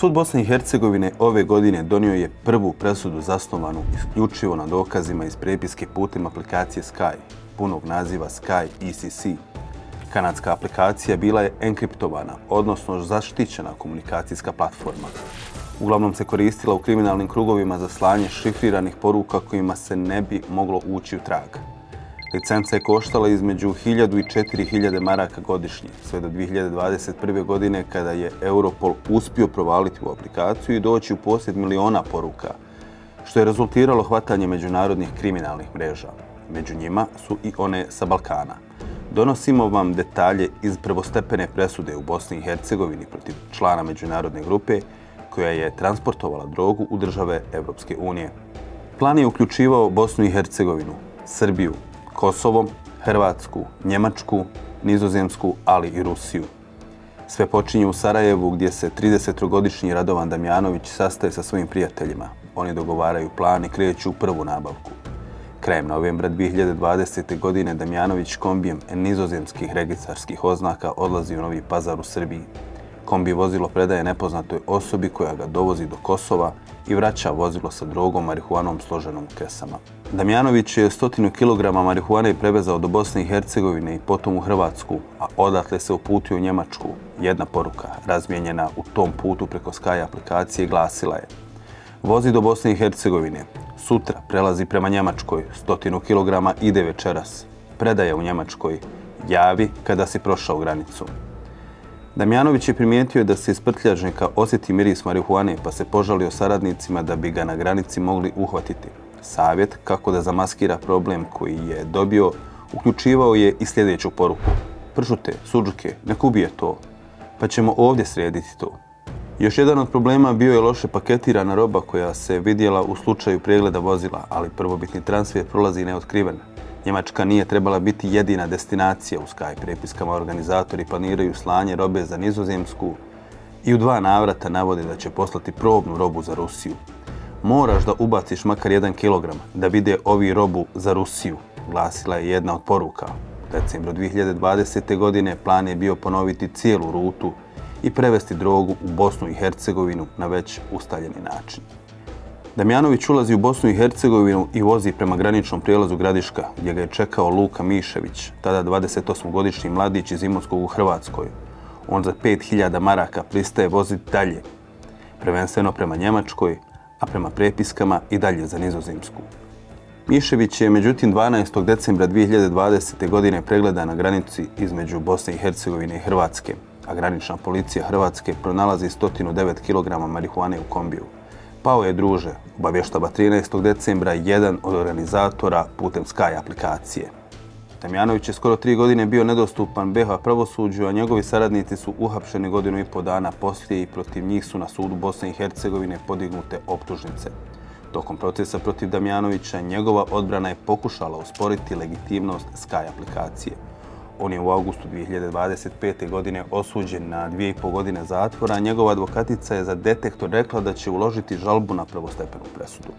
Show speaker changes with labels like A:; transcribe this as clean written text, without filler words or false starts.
A: Sud Bosne i Hercegovine ove godine donio je prvu presudu zasnovanu isključivo na dokazima iz prepiske putem aplikacije Sky, punog naziva Sky ECC. Kanadska aplikacija bila je enkriptovana, odnosno zaštićena komunikacijska platforma. Uglavnom se koristila u kriminalnim krugovima za slanje šifriranih poruka kojima se ne bi moglo ući u trag. Licenca je koštala između 1000 i 4000 maraka godišnje, sve do 2021. godine kada je Europol uspio provaliti u aplikaciju i doći u posjed miliona poruka, što je rezultiralo hvatanje međunarodnih kriminalnih mreža. Među njima su i one sa Balkana. Donosimo vam detalje iz prvostepene presude u Bosni i Hercegovini protiv člana međunarodne grupe koja je transportovala drogu u države Evropske unije. Plan je uključivao Bosnu i Hercegovinu, Srbiju, Kosovo, Hrvatsku, Njemačku, Nizozemsku, ali i Rusiju. Sve počinje u Sarajevu gdje se 30-godišnji Radovan Damjanović sastaje sa svojim prijateljima. Oni dogovaraju plan i kreću u prvu nabavku. Krajem novembra 2020. godine Damjanović kombijem nizozemskih registarskih oznaka odlazi u Novi Pazar u Srbiji. Kombi vozilo predaje nepoznatoj osobi koja ga dovozi do Kosova i vraća vozilo sa drogom marihuanom složenom u kesama. Damjanović je 100 kg marihuane prevezao do Bosne i Hercegovine i potom u Hrvatsku, a odatle se uputio u Njemačku. Jedna poruka, razmijenjena u tom putu preko Sky aplikacije, glasila je: vozi do Bosne i Hercegovine, sutra prelazi prema Njemačkoj, 100 kg ide večeras, predaje u Njemačkoj, javi kada si prošao granicu. Damjanović je primijetio da se iz prtljažnika osjeti miris marihuane pa se požalio saradnicima da bi ga na granici mogli uhvatiti. Savjet kako da zamaskira problem koji je dobio uključivao je i sljedeću poruku: pršute, suđuke, nek ubije to, pa ćemo ovdje srediti to. Još jedan od problema bio je loše paketirana roba koja se vidjela u slučaju pregleda vozila, ali prvobitni transfer prolazi neotkriven. Njemačka nije trebala biti jedina destinacija u Sky prepiskama. Organizatori planiraju slanje robe za Nizozemsku i u 2 navrata navode da će poslati probnu robu za Rusiju. Moraš da ubaciš makar 1 kilogram da vide ovi robu za Rusiju, glasila je jedna od poruka. U decembru 2020. godine plan je bio ponoviti cijelu rutu i prevesti drogu u Bosnu i Hercegovinu na već ustaljeni način. Damjanović ulazi u Bosnu i Hercegovinu i vozi prema graničnom prijelazu Gradiška, gdje ga je čekao Luka Mišević, tada 28-godišnji mladić iz Imotskog u Hrvatskoj. On za 5000 maraka pristaje voziti dalje, prvenstveno prema Njemačkoj, a prema prepiskama i dalje za Nizozemsku. Mišević je međutim 12. decembra 2020. godine pregledan na granici između Bosne i Hercegovine i Hrvatske, a granična policija Hrvatske pronalazi 109 kg marihuane u kombiju. Pao je, druže, obavještava 13. decembra jedan od organizatora putem Sky aplikacije. Damjanović je skoro 3 godine bio nedostupan BiH pravosuđu, a njegovi saradnici su uhapšeni 1,5 godina poslije i protiv njih su na sudu Bosne i Hercegovine podignute optužnice. Tokom procesa protiv Damjanovića njegova odbrana je pokušala osporiti legitimnost Sky aplikacije. On je u augustu 2025. godine osuđen na 2,5 godine zatvora, a njegova advokatica je za Detektor rekla da će uložiti žalbu na prvostepenu presudu.